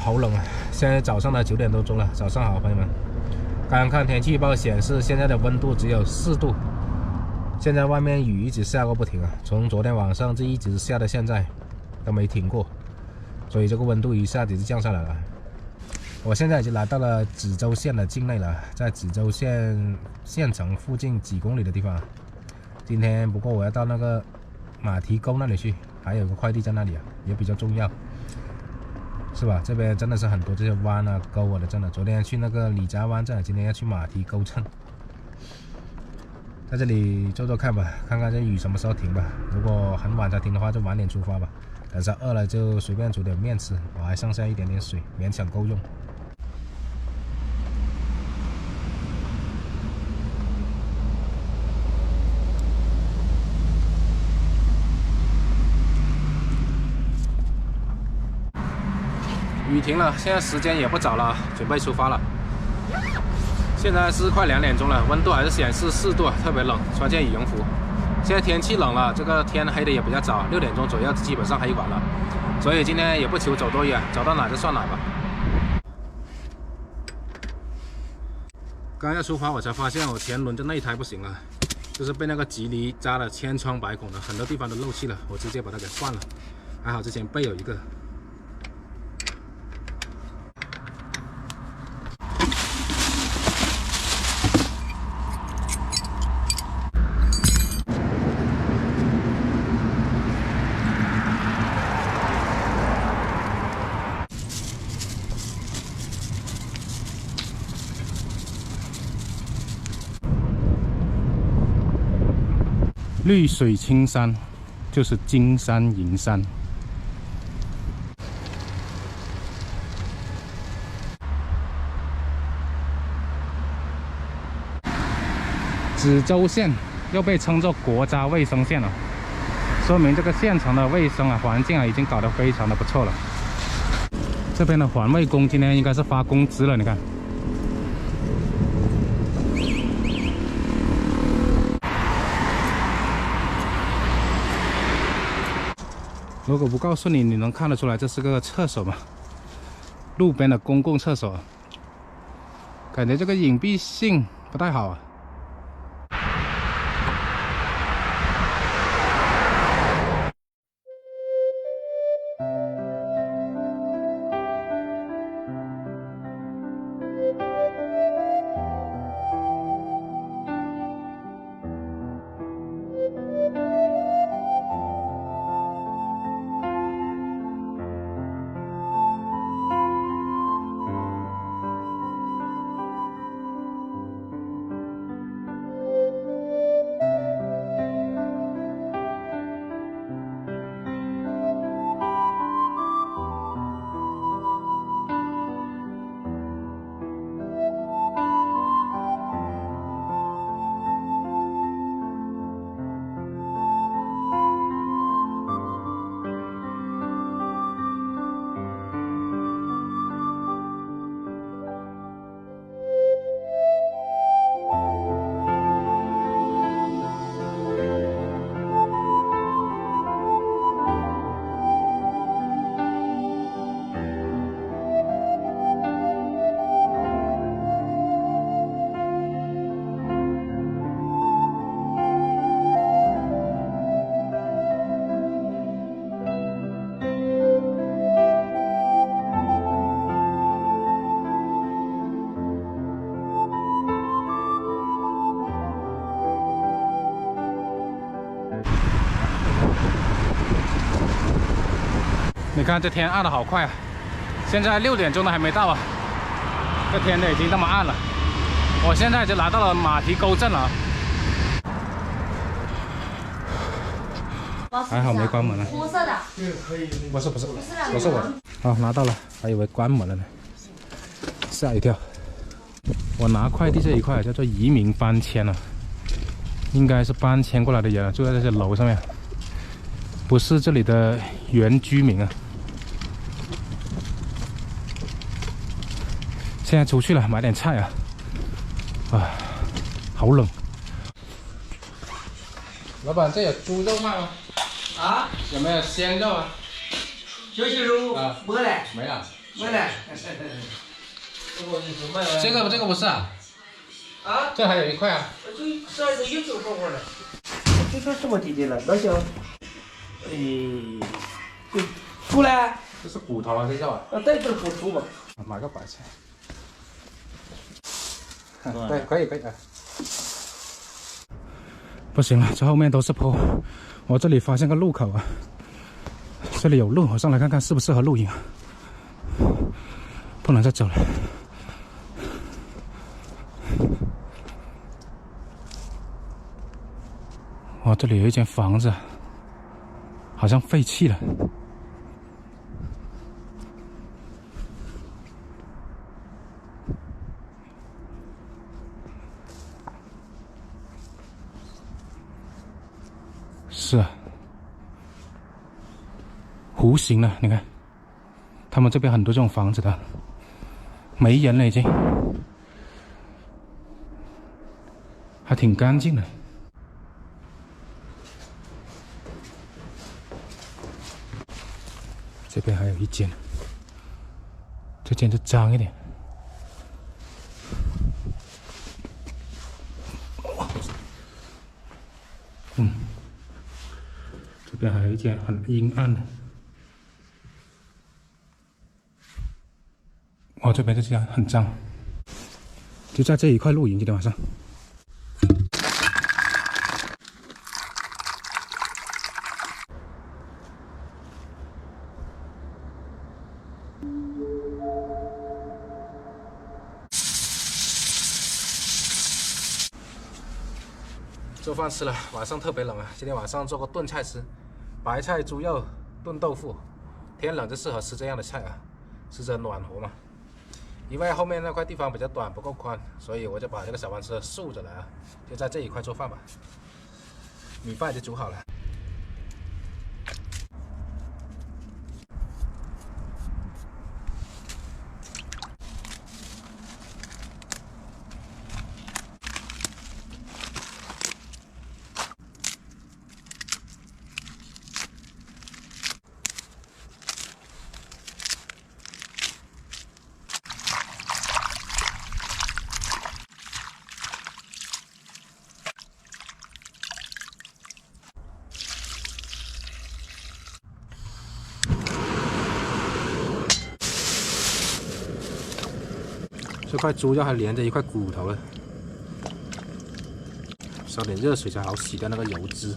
好冷啊！现在早上的9点多钟了，早上好，朋友们。刚刚看天气预报显示，现在的温度只有4度。现在外面雨一直下个不停啊，从昨天晚上就一直下到现在，都没停过，所以这个温度一下子就降下来了。我现在已经来到了梓州县的境内了，在梓州县县城附近几公里的地方。今天不过我要到那个马蹄沟那里去，还有个快递在那里啊，也比较重要。是吧？这边真的是很多这些湾啊、沟啊的，真的。昨天去那个李家湾镇，今天要去马蹄沟镇，在这里坐坐看吧，看看这雨什么时候停吧。如果很晚才停的话，就晚点出发吧。等下饿了就随便煮点面吃，我还剩下一点点水，勉强够用。雨停了，现在时间也不早了，准备出发了。现在是快2点钟了，温度还是显示4度，特别冷，穿件羽绒服。现在天气冷了，这个天黑的也比较早，6点钟左右基本上黑完了。所以今天也不求走多远，走到哪就算哪吧。刚要出发，我才发现我前轮的内胎不行了，就是被那个吉利扎了千疮百孔的，很多地方都漏气了，我直接把它给换了。还好之前备有一个。绿水青山，就是金山银山。梓州县又被称作国家卫生县了，说明这个县城的卫生环境已经搞得非常的不错了。这边的环卫工今天应该是发工资了，你看。如果不告诉你，你能看得出来这是个厕所吗？路边的公共厕所，感觉这个隐蔽性不太好啊。你看这天暗的好快啊！现在6点钟都还没到啊，这天都已经那么暗了。我现在就来到了马蹄沟镇了，还好没关门呢。红色的。不是，不是我。好，拿到了，还以为关门了呢，吓一跳。我拿快递这一块叫做移民搬迁了，应该是搬迁过来的人住在这些楼上面，不是这里的原居民啊。现在出去了，买点菜啊！啊，好冷。老板，这有猪肉卖吗？啊？有没有鲜肉啊？小鲜肉啊，没了，没了。没来。这个不是啊？啊？这还有一块啊？这也就这会儿了。这算什么地点了？那叫，猪呢？这是骨头啊，这叫啊？带点不猪吧。买个白菜。对，可以啊。不行了，这后面都是坡。我这里发现个路口啊，这里有路，我上来看看适不适合露营啊。不能再走了。哇，这里有一间房子，好像废弃了。是啊，弧形了，你看，他们这边很多这种房子的，没人了已经，还挺干净的。这边还有一间，这间就脏一点。这边还有一间很阴暗的。哦，这边就这样很脏，就在这一块露营，今天晚上。做饭吃了，晚上特别冷啊！今天晚上做个炖菜吃，白菜猪肉炖豆腐。天冷就适合吃这样的菜啊，吃着暖和嘛。因为后面那块地方比较短，不够宽，所以我就把这个小饭车竖着来啊，就在这一块做饭吧。米饭已经煮好了。这块猪肉还连着一块骨头了，烧点热水才好洗掉那个油脂。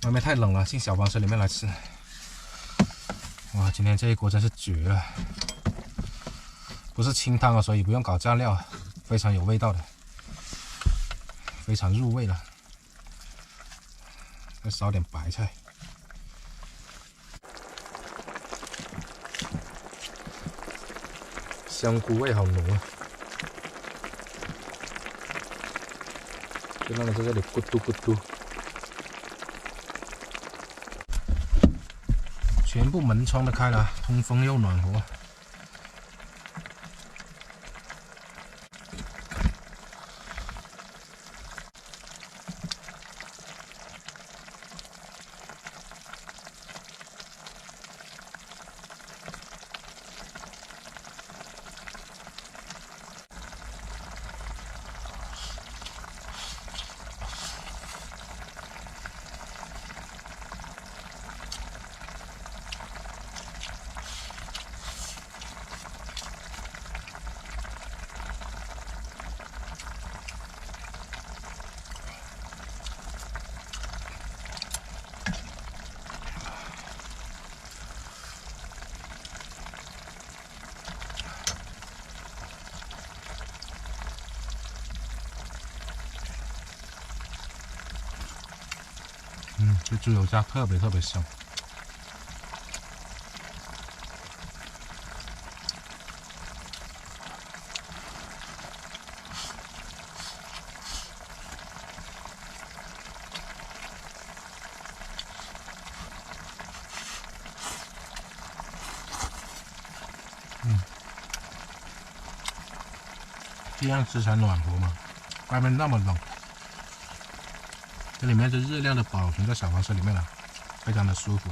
外面太冷了，进小房车里面来吃。哇，今天这一锅真是绝了！不是清汤啊，所以不用搞蘸料，非常有味道的，非常入味了。再烧点白菜，香菇味好浓啊！就让它在这里咕嘟咕嘟，全部门窗都开了，通风又暖和。这猪油渣特别香。这样吃才暖和嘛，外面那么冷。这里面的热量都保存在小房车里面了，非常的舒服。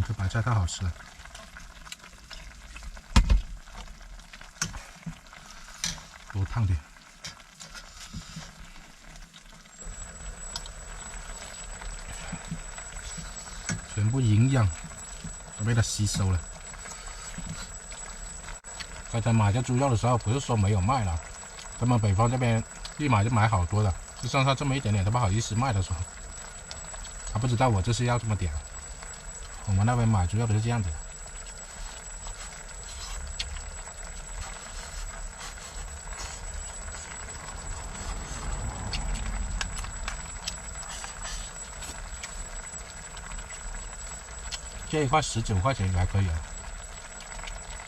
这白菜太好吃了，多烫点。全部营养都被它吸收了。刚才买这猪肉的时候，不是说没有卖了，他们北方这边一买就买好多的，就剩下这么一点点，都不好意思卖的时候，他不知道我这是要这么点。我们那边买猪肉都是这样子。这一块19块钱还可以啊，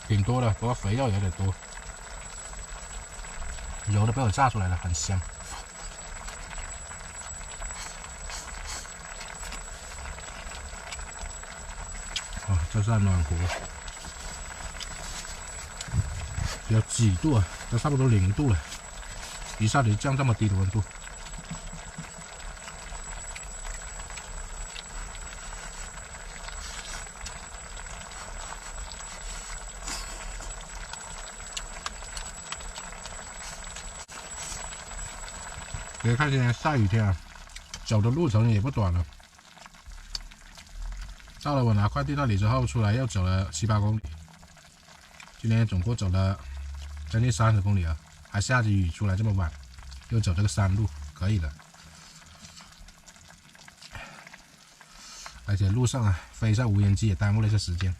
挺多的，不过肥肉有点多，油都被我炸出来了，很香。这算暖和，有几度啊？都差不多0度了，一下子降这么低的温度。别看今天下雨天啊，走的路程也不短了。到了我拿快递那里之后，出来又走了7、8公里。今天总共走了将近30公里啊，还下着雨，出来这么晚，又走这个山路，可以的。而且路上啊飞一下无人机也耽误了一些时间。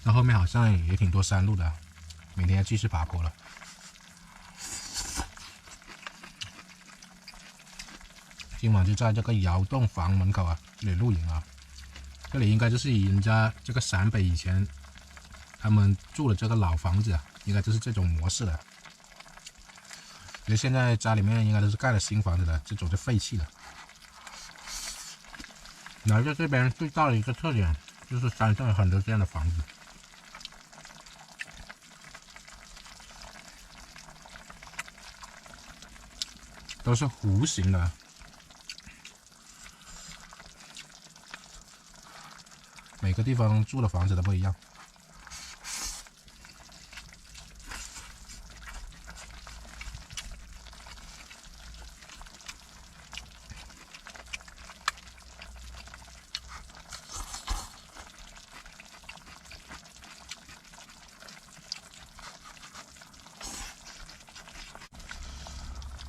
那后面好像也挺多山路的，明天要继续爬坡了。今晚就在这个窑洞房门口啊，这里露营啊。这里应该就是人家这个陕北以前他们住的这个老房子啊，应该就是这种模式的。因为现在家里面应该都是盖了新房子的，这种就废弃了。来到这边最大的一个特点就是山上有很多这样的房子。都是弧形的，每个地方住的房子都不一样。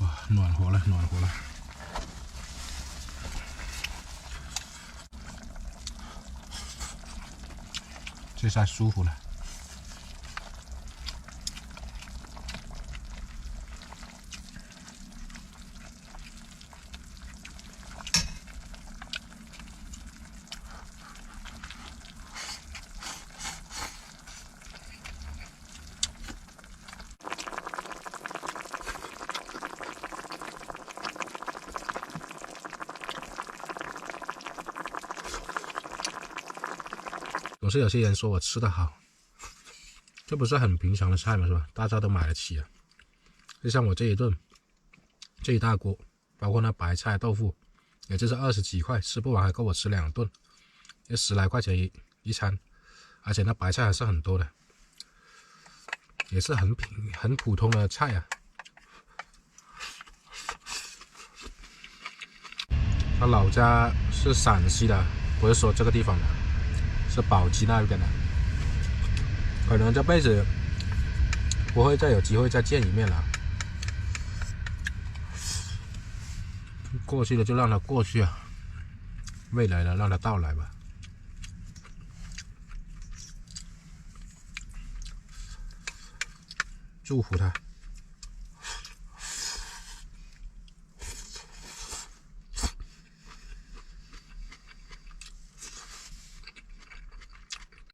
哇，暖和了，暖和了。这下舒服了。总是有些人说我吃的好，这不是很平常的菜吗？是吧？大家都买得起啊。就像我这一顿，这一大锅，包括那白菜豆腐，也就是20几块，吃不完还够我吃2顿，也10来块钱一餐，而且那白菜还是很多的，也是很普通的菜啊。他老家是陕西的，不是说这个地方的，是宝鸡那边的，可能这辈子不会再有机会再见一面了。过去的就让它过去啊，未来的让它到来吧。祝福他。